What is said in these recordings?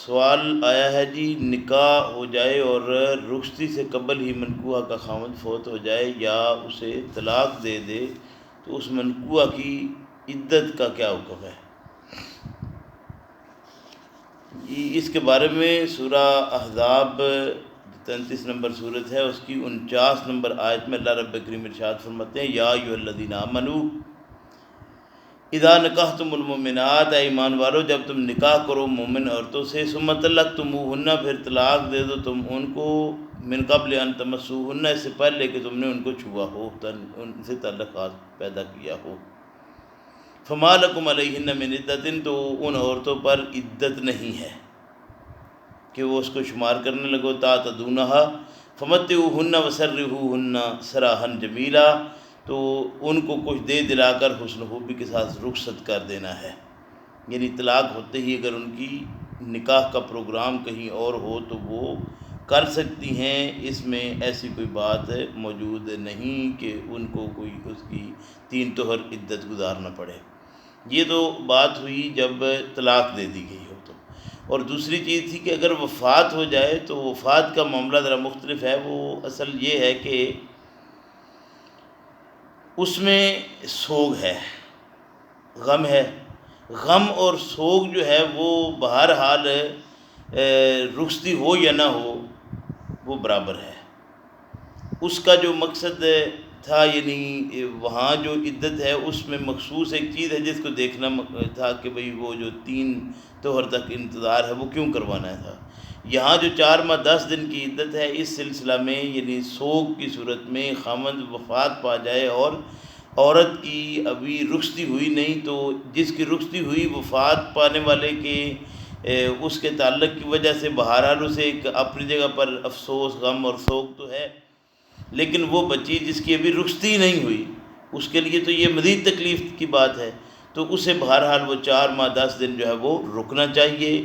سوال آیا ہے جی، نکاح ہو جائے اور رخصتی سے قبل ہی منکوحہ کا خاوند فوت ہو جائے یا اسے طلاق دے دے تو اس منکوحہ کی عدت کا کیا حکم ہے؟ اس کے بارے میں سورہ احزاب 33 نمبر صورت ہے، اس کی 49 نمبر آیت میں اللہ رب کریم ارشاد فرماتے ہیں، یا ایھا الذین آمنوا اذا نکحتم المؤمنات، اے ایمان والو جب تم نکاح کرو مومن عورتوں سے، ثم طلقتموہن پھر طلاق دے دو تم ان کو، من قبل ان تمسوہن اس سے پہلے کہ تم نے ان کو چھوا ہو، ان سے تعلقات پیدا کیا ہو، فما لکم علیہن من عدۃ، تو ان عورتوں پر عدت نہیں ہے کہ وہ اس کو شمار کرنے لگو، تعتدونہا فمتعوہن وسرحوہن سراحا جمیلا، تو ان کو کچھ دے دلا کر حسن خوبی کے ساتھ رخصت کر دینا ہے، یعنی طلاق ہوتے ہی اگر ان کی نکاح کا پروگرام کہیں اور ہو تو وہ کر سکتی ہیں، اس میں ایسی کوئی بات موجود نہیں کہ ان کو کوئی اس کی 3 طہر عدت گزارنا پڑے۔ یہ تو بات ہوئی جب طلاق دے دی گئی ہو تو، اور دوسری چیز تھی کہ اگر وفات ہو جائے تو وفات کا معاملہ ذرا مختلف ہے۔ وہ اصل یہ ہے کہ اس میں سوگ ہے، غم ہے، غم اور سوگ جو ہے وہ بہرحال رخصتی ہو یا نہ ہو وہ برابر ہے۔ اس کا جو مقصد تھا، یعنی وہاں جو عدت ہے اس میں مخصوص ایک چیز ہے جس کو دیکھنا تھا کہ بھئی وہ جو 3 طہر تک انتظار ہے وہ کیوں کروانا تھا۔ یہاں جو 4 ماہ 10 دن کی عدت ہے، اس سلسلہ میں یعنی سوگ کی صورت میں خامند وفات پا جائے اور عورت کی ابھی رخصتی ہوئی نہیں، تو جس کی رخصتی ہوئی وفات پانے والے کے اس کے تعلق کی وجہ سے بہرحال اسے ایک اپنی جگہ پر افسوس، غم اور سوگ تو ہے، لیکن وہ بچی جس کی ابھی رخصتی نہیں ہوئی اس کے لیے تو یہ مزید تکلیف کی بات ہے، تو اسے بہرحال وہ 4 ماہ 10 دن جو ہے وہ رکنا چاہیے۔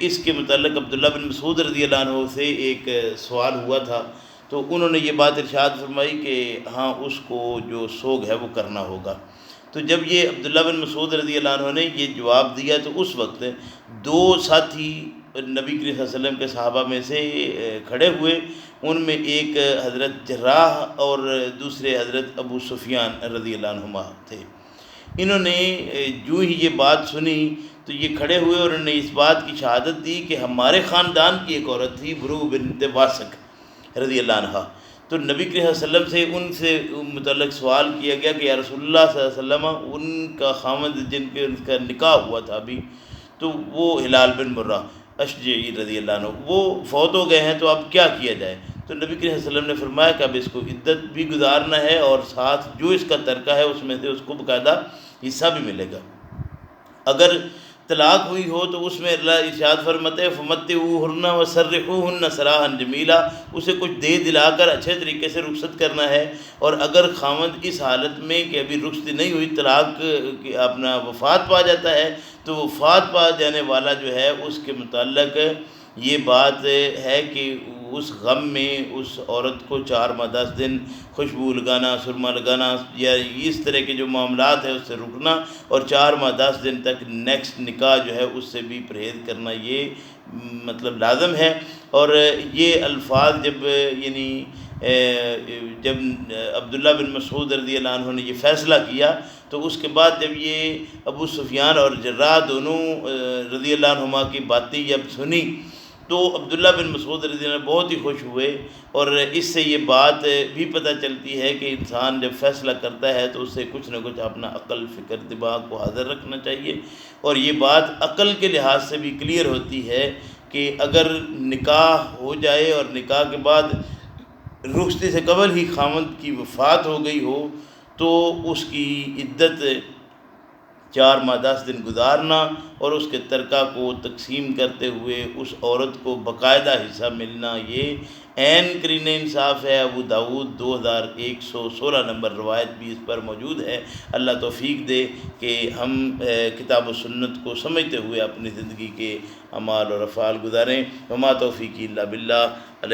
اس کے متعلق عبداللہ بن مسعود رضی اللہ عنہ سے ایک سوال ہوا تھا، تو انہوں نے یہ بات ارشاد فرمائی کہ ہاں اس کو جو سوگ ہے وہ کرنا ہوگا۔ تو جب یہ عبداللہ بن مسعود رضی اللہ عنہ نے یہ جواب دیا تو اس وقت 2 ساتھی نبی کریم صلی اللہ علیہ وسلم کے صحابہ میں سے کھڑے ہوئے، ان میں ایک حضرت جراح اور دوسرے حضرت ابو سفیان رضی اللہ عنہما تھے۔ انہوں نے جو ہی یہ بات سنی تو یہ کھڑے ہوئے اور انہوں نے اس بات کی شہادت دی کہ ہمارے خاندان کی ایک عورت تھی برو بنت واسق رضی اللہ عنہ، تو نبی کریم صلی اللہ علیہ وسلم سے ان سے متعلق سوال کیا گیا کہ یا رسول اللہ صلی اللہ علیہ وسلم، ان کا خامد جن کے ان کا نکاح ہوا تھا ابھی، تو وہ ہلال بن مرہ اشجعی رضی اللہ عنہ، وہ فوت ہو گئے ہیں، تو اب کیا کیا جائے؟ تو نبی کریم صلی اللہ علیہ وسلم نے فرمایا کہ اب اس کو عدت بھی گزارنا ہے اور ساتھ جو اس کا ترکہ ہے اس میں سے اس کو باقاعدہ حصہ بھی ملے گا۔ اگر طلاق ہوئی ہو تو اس میں اللہ ارشاد فرماتے ہیں فمتعوہن وسرحوہن سراحا جمیلا، اسے کچھ دے دلا کر اچھے طریقے سے رخصت کرنا ہے، اور اگر خاوند اس حالت میں کہ ابھی رخصتی نہیں ہوئی طلاق اپنا وفات پا جاتا ہے تو وفات پا جانے والا جو ہے اس کے متعلق یہ بات ہے کہ اس غم میں اس عورت کو 4 ماہ 10 دن خوشبو لگانا، سرما لگانا یا اس طرح کے جو معاملات ہیں اس سے رکنا، اور 4 ماہ 10 دن تک نیکسٹ نکاح جو ہے اس سے بھی پرہیز کرنا، یہ مطلب لازم ہے۔ اور یہ الفاظ جب یعنی جب عبداللہ بن مسعود رضی اللہ عنہ نے یہ فیصلہ کیا تو اس کے بعد جب یہ ابو سفیان اور جراح دونوں رضی اللہ عنہما کی باتیں جب سنی تو عبداللہ بن مسعود رضی اللہ عنہ بہت ہی خوش ہوئے، اور اس سے یہ بات بھی پتہ چلتی ہے کہ انسان جب فیصلہ کرتا ہے تو اسے کچھ نہ کچھ اپنا عقل، فکر، دماغ کو حاضر رکھنا چاہیے، اور یہ بات عقل کے لحاظ سے بھی کلیئر ہوتی ہے کہ اگر نکاح ہو جائے اور نکاح کے بعد رخصتی سے قبل ہی خاوند کی وفات ہو گئی ہو تو اس کی عدت 4 ماہ 10 دن گزارنا اور اس کے ترکہ کو تقسیم کرتے ہوئے اس عورت کو باقاعدہ حصہ ملنا، یہ عین قرین انصاف ہے۔ ابو داؤد 2116 نمبر روایت بھی اس پر موجود ہے۔ اللہ توفیق دے کہ ہم کتاب و سنت کو سمجھتے ہوئے اپنی زندگی کے اعمال اور افعال گزاریں۔ وما توفیقی الا باللہ۔